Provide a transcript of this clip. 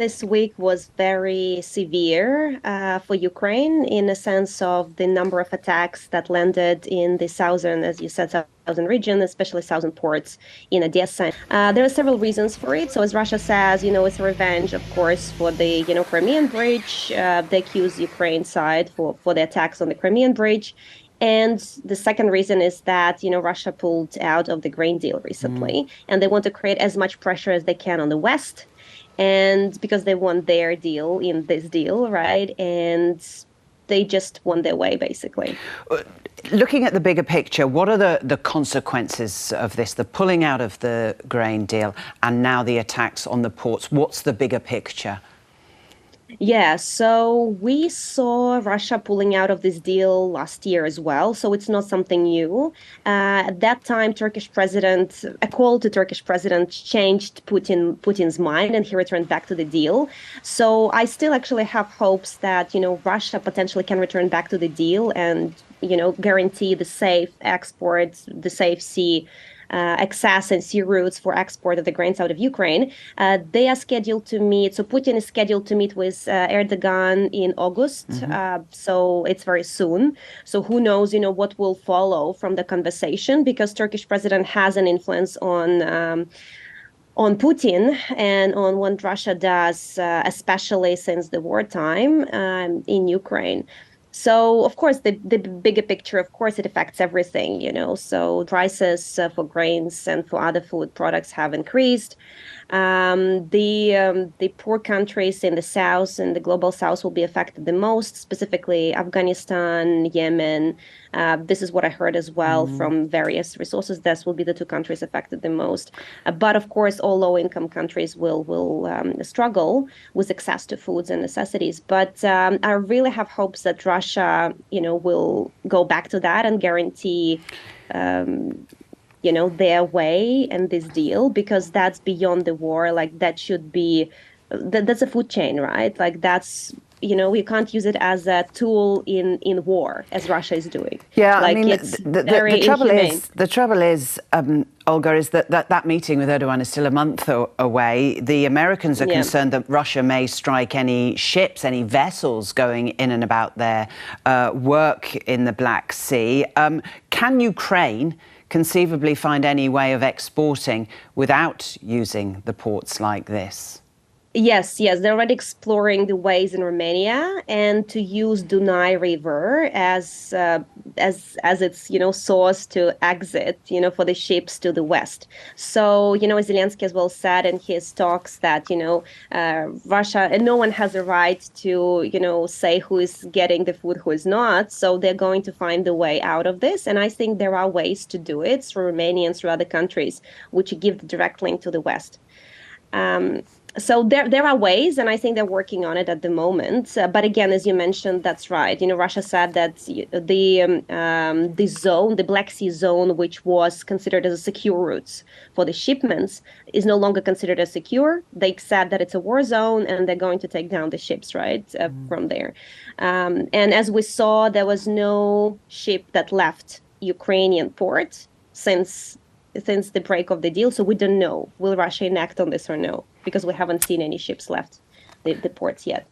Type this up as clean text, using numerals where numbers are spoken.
this week was very severe for Ukraine in a sense of the number of attacks that landed in the southern, as you said, southern region, especially southern ports in Odessa. There are several reasons for it. So as Russia says, it's a revenge, of course, for the, Crimean Bridge. They accuse Ukraine side for the attacks on the Crimean Bridge. And the second reason is that, Russia pulled out of the grain deal recently, and they want to create as much pressure as they can on the West. And because they want their deal in this deal, right? And they just want their way, basically. Looking at the bigger picture, what are the consequences of this, the pulling out of the grain deal and now the attacks on the ports? What's the bigger picture? Yeah, so we saw Russia pulling out of this deal last year as well, so it's not something new. At that time, a call to Turkish president changed Putin's mind, and he returned back to the deal. So I still actually have hopes that, Russia potentially can return back to the deal and, guarantee the safe exports, the safe sea access and sea routes for export of the grains out of Ukraine. They are scheduled to meet. So Putin is scheduled to meet with Erdogan in August. So it's very soon. So who knows, what will follow from the conversation, because Turkish president has an influence on Putin and on what Russia does, especially since the wartime in Ukraine. So, of course, the bigger picture, of course, it affects everything, So prices for grains and for other food products have increased. The poor countries in the south and the global south will be affected the most, specifically Afghanistan, Yemen. This is what I heard as well from various resources. This will be the two countries affected the most. But of course, all low-income countries will struggle with access to foods and necessities. But I really have hopes that Russia, will go back to that and guarantee their way and this deal, because that's beyond the war. Like that should be, that's a food chain, right? Like that's, we can't use it as a tool in war, as Russia is doing. Yeah, like, I mean, it's the trouble is, Olga, is that meeting with Erdogan is still a month away. The Americans are concerned that Russia may strike any ships, any vessels going in and about their work in the Black Sea. Can Ukraine conceivably find any way of exporting without using the ports like this? Yes, they're already exploring the ways in Romania and to use Dunai River as its source to exit for the ships to the west. So Zelensky as well said in his talks that Russia, and no one has a right to say who is getting the food, who is not. So they're going to find the way out of this, and I think there are ways to do it through Romania and through other countries which give the direct link to the west. So there are ways, and I think they're working on it at the moment. But again, as you mentioned, that's right. Russia said that the zone, the Black Sea zone, which was considered as a secure route for the shipments, is no longer considered as secure. They said that it's a war zone, and they're going to take down the ships from there. And as we saw, there was no ship that left Ukrainian port since the break of the deal. So we don't know, will Russia enact on this or no, because we haven't seen any ships left the ports yet.